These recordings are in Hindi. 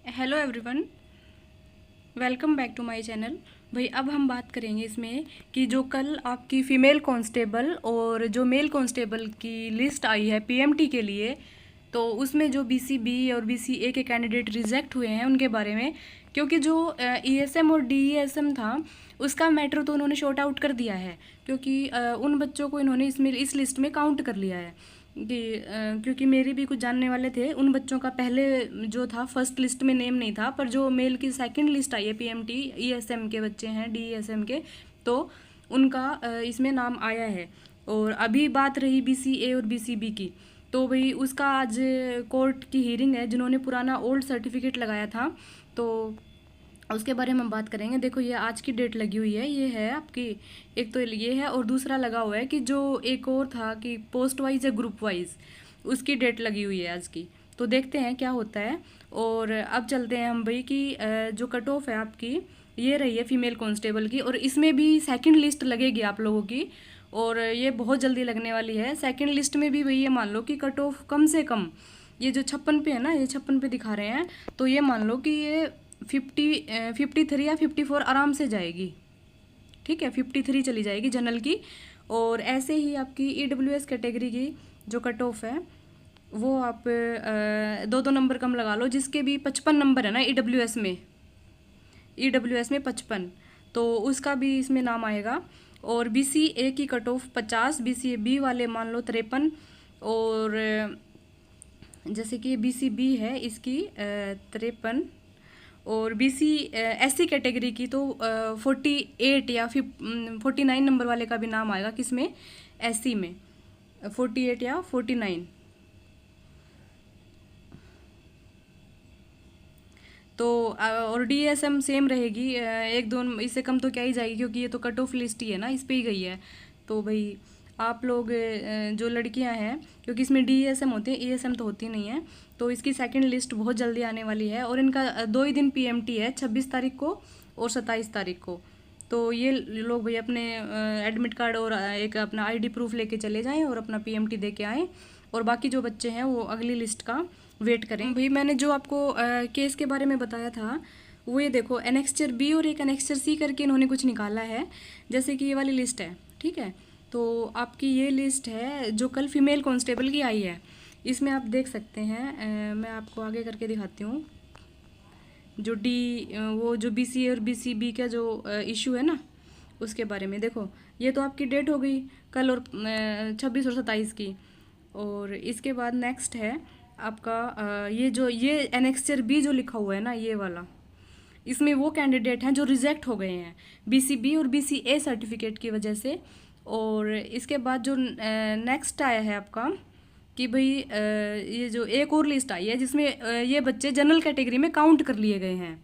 Hello everyone, welcome back to my channel. भाई अब हम बात करेंगे इसमें कि जो कल आपकी फ़ीमेल कांस्टेबल और जो मेल कांस्टेबल की लिस्ट आई है पीएमटी के लिए, तो उसमें जो बीसीबी और बीसीए के कैंडिडेट रिजेक्ट हुए हैं उनके बारे में, क्योंकि जो ईएसएम और डीईएसएम था उसका मैटर तो उन्होंने शॉर्ट आउट कर दिया है, क्योंकि उन बच्चों को इन्होंने इस लिस्ट में काउंट कर लिया है कि क्योंकि मेरे भी कुछ जानने वाले थे, उन बच्चों का पहले जो था फर्स्ट लिस्ट में नेम नहीं था, पर जो मेल की सेकंड लिस्ट आई है पीएमटी ईएसएम के बच्चे हैं डीईएसएम के, तो उनका इसमें नाम आया है। और अभी बात रही बीसीए और बीसीबी की, तो भाई उसका आज कोर्ट की हियरिंग है। जिन्होंने पुराना ओल्ड सर्टिफिकेट लगाया था तो उसके बारे में हम बात करेंगे। देखो ये आज की डेट लगी हुई है, ये है आपकी, एक तो ये है और दूसरा लगा हुआ है कि जो एक और था कि पोस्ट वाइज या ग्रुप वाइज, उसकी डेट लगी हुई है आज की। तो देखते हैं क्या होता है। और अब चलते हैं हम भाई कि जो कट ऑफ है आपकी ये रही है फीमेल कांस्टेबल की, और इसमें भी सेकंड लिस्ट लगेगी आप लोगों की, और ये बहुत जल्दी लगने वाली है। सेकंड लिस्ट में भी वही ये मान लो कि कट ऑफ कम से कम, ये जो 56 पे है ना, ये 56 पे दिखा रहे हैं, तो ये मान लो कि ये 53 या 54 आराम से जाएगी। ठीक है, 53 चली जाएगी जनरल की। और ऐसे ही आपकी ईडब्ल्यूएस कैटेगरी की जो कट ऑफ है वो आप 2-2 नंबर कम लगा लो, जिसके भी 55 नंबर है ना ईडब्ल्यूएस में 55, तो उसका भी इसमें नाम आएगा। और बीसीए की कट ऑफ 50, बीसीबी वाले मान लो 53, और जैसे कि बीसीबी है इसकी 53, और बीसी एससी कैटेगरी की तो 48 या 49 नंबर वाले का भी नाम आएगा, किसमें, एससी में 48 या 49। तो और डीएसएम सेम रहेगी, एक दो इससे कम तो क्या ही जाएगी, क्योंकि ये तो कट ऑफ लिस्ट ही है ना, इस पे ही गई है। तो भाई आप लोग जो लड़कियां हैं, क्योंकि इसमें डीएसएम होते हैं, ईएसएम तो होती नहीं है, तो इसकी सेकंड लिस्ट बहुत जल्दी आने वाली है। और इनका 2 ही दिन पीएमटी है, 26 तारीख को और 27 तारीख को। तो ये लोग भाई अपने एडमिट कार्ड और एक अपना आईडी प्रूफ लेके चले जाएं और अपना पीएमटी दे के आएँ। और बाकी जो बच्चे हैं वो अगली लिस्ट का वेट करें। भाई मैंने जो आपको केस के बारे में बताया था वो ये देखो, एनेक्स्चर बी और एक एनेक्स्चर सी करके इन्होंने कुछ निकाला है। जैसे कि ये वाली लिस्ट है, ठीक है, तो आपकी ये लिस्ट है जो कल फीमेल कांस्टेबल की आई है। इसमें आप देख सकते हैं, मैं आपको आगे करके दिखाती हूँ। जो वो जो बीसीए और बीसीबी का जो इशू है ना, उसके बारे में देखो। ये तो आपकी डेट हो गई कल, और 26 और 27 की। और इसके बाद नेक्स्ट है आपका ये एनेक्स्चर बी जो लिखा हुआ है ना, ये वाला, इसमें वो कैंडिडेट हैं जो रिजेक्ट हो गए हैं बीसीबी और बीसीए सर्टिफिकेट की वजह से। और इसके बाद जो नेक्स्ट आया है आपका कि भाई ये जो एक और लिस्ट आई है जिसमें ये बच्चे जनरल कैटेगरी में काउंट कर लिए गए हैं।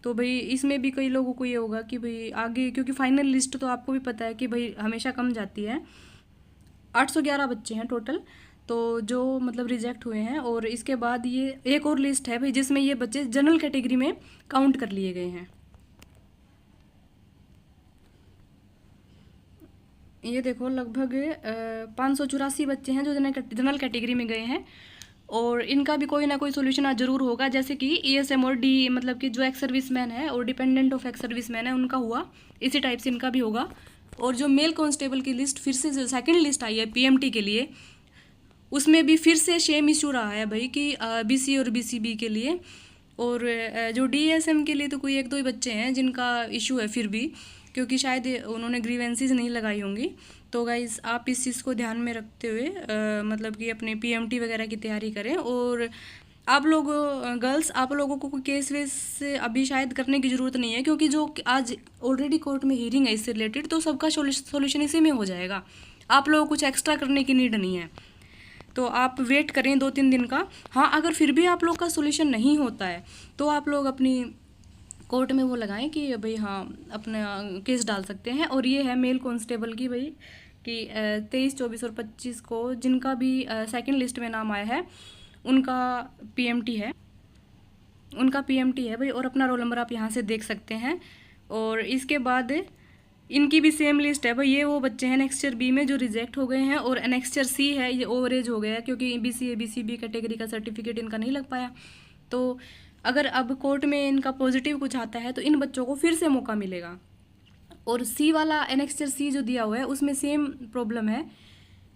तो भाई इसमें भी कई लोगों को ये होगा कि भाई आगे, क्योंकि फाइनल लिस्ट तो आपको भी पता है कि भाई हमेशा कम जाती है। 811 बच्चे हैं टोटल, तो जो मतलब रिजेक्ट हुए हैं। और इसके बाद ये एक और लिस्ट है भाई जिसमें ये बच्चे जनरल कैटेगरी में काउंट कर लिए गए हैं। ये देखो लगभग 584 बच्चे हैं जो जनरल कैटेगरी में गए हैं, और इनका भी कोई ना कोई सोल्यूशन आज जरूर होगा। जैसे कि ईएसएम और डी मतलब कि जो एक्स सर्विसमैन है और डिपेंडेंट ऑफ एक्स सर्विसमैन है उनका हुआ, इसी टाइप से इनका भी होगा। और जो मेल कांस्टेबल की लिस्ट फिर से जो सेकंड लिस्ट आई है पीएमटी के लिए, उसमें भी फिर से सेम इशू रहा है भाई कि बीसी और बीसीबी के लिए। और जो डीएसएम के लिए तो कोई 1-2 ही बच्चे हैं जिनका इशू है फिर भी, क्योंकि शायद उन्होंने ग्रीवेंसीज नहीं लगाई होंगी। तो गाइज़ आप इस चीज़ को ध्यान में रखते हुए मतलब कि अपने पीएमटी वगैरह की तैयारी करें। और आप लोग गर्ल्स, आप लोगों को कोई केस वेस अभी शायद करने की ज़रूरत नहीं है, क्योंकि जो आज ऑलरेडी कोर्ट में हियरिंग है इससे रिलेटेड, तो सबका सोल्यूशन इसी में हो जाएगा। आप लोगों को कुछ एक्स्ट्रा करने की नीड नहीं है, तो आप वेट करें 2-3 दिन का। हाँ, अगर फिर भी आप लोग का सोल्यूशन नहीं होता है तो आप लोग अपनी कोर्ट में वो लगाएं कि भाई हाँ अपना केस डाल सकते हैं। और ये है मेल कांस्टेबल की भाई कि 23, 24 और 25 को जिनका भी सेकंड लिस्ट में नाम आया है उनका पीएमटी है भाई, और अपना रोल नंबर आप यहाँ से देख सकते हैं। और इसके बाद इनकी भी सेम लिस्ट है भाई। ये वो बच्चे हैं एनेक्स्चर बी में जो रिजेक्ट हो गए हैं, और एनेक्स्चर सी है ये ओवरेज हो गया है, क्योंकि बीसीए बीसीबी कैटेगरी का सर्टिफिकेट इनका नहीं लग पाया। तो अगर अब कोर्ट में इनका पॉजिटिव कुछ आता है तो इन बच्चों को फिर से मौका मिलेगा। और सी वाला एनेक्स्चर सी जो दिया हुआ है उसमें सेम प्रॉब्लम है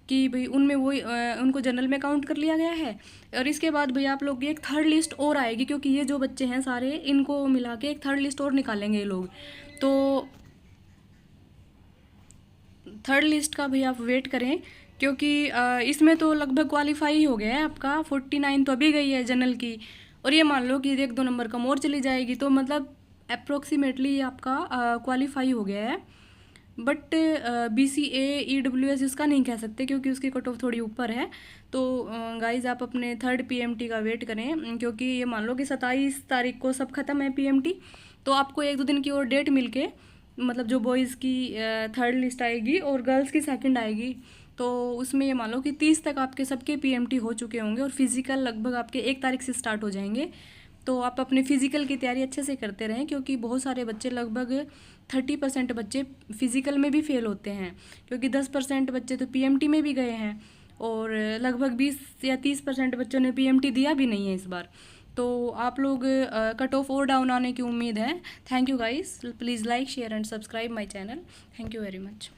कि भाई उनमें वही उनको जनरल में काउंट कर लिया गया है। और इसके बाद भाई आप लोग एक थर्ड लिस्ट और आएगी, क्योंकि ये जो बच्चे हैं सारे इनको मिला के एक थर्ड लिस्ट और निकालेंगे ये लोग। तो थर्ड लिस्ट का भाई आप वेट करें, क्योंकि इसमें तो लगभग क्वालिफाई हो गया है आपका 49 तो अभी गई है जनरल की, और ये मान लो कि 1-2 नंबर कम और चली जाएगी, तो मतलब अप्रोक्सीमेटली आपका क्वालिफाई हो गया है। बट BCA EWS इसका नहीं कह सकते क्योंकि उसकी कट ऑफ थोड़ी ऊपर है। तो गाइज़ आप अपने थर्ड PMT का वेट करें, क्योंकि ये मान लो कि 27 तारीख को सब ख़त्म है PMT, तो आपको 1-2 दिन की और डेट मिल के मतलब जो बॉयज़ की थर्ड लिस्ट आएगी और गर्ल्स की सेकंड आएगी, तो उसमें ये मान लो कि 30 तक आपके सबके PMT हो चुके होंगे और फिज़िकल लगभग आपके 1 तारीख से स्टार्ट हो जाएंगे। तो आप अपने फ़िज़िकल की तैयारी अच्छे से करते रहें, क्योंकि बहुत सारे बच्चे लगभग 30% बच्चे फ़िज़िकल में भी फ़ेल होते हैं, क्योंकि 10% बच्चे तो PMT में भी गए हैं और लगभग 20 या 30% बच्चों ने PMT दिया भी नहीं है इस बार। तो आप लोग कट ऑफ और डाउन आने की उम्मीद है। Thank you guys, please like share and subscribe my channel. Thank you very much.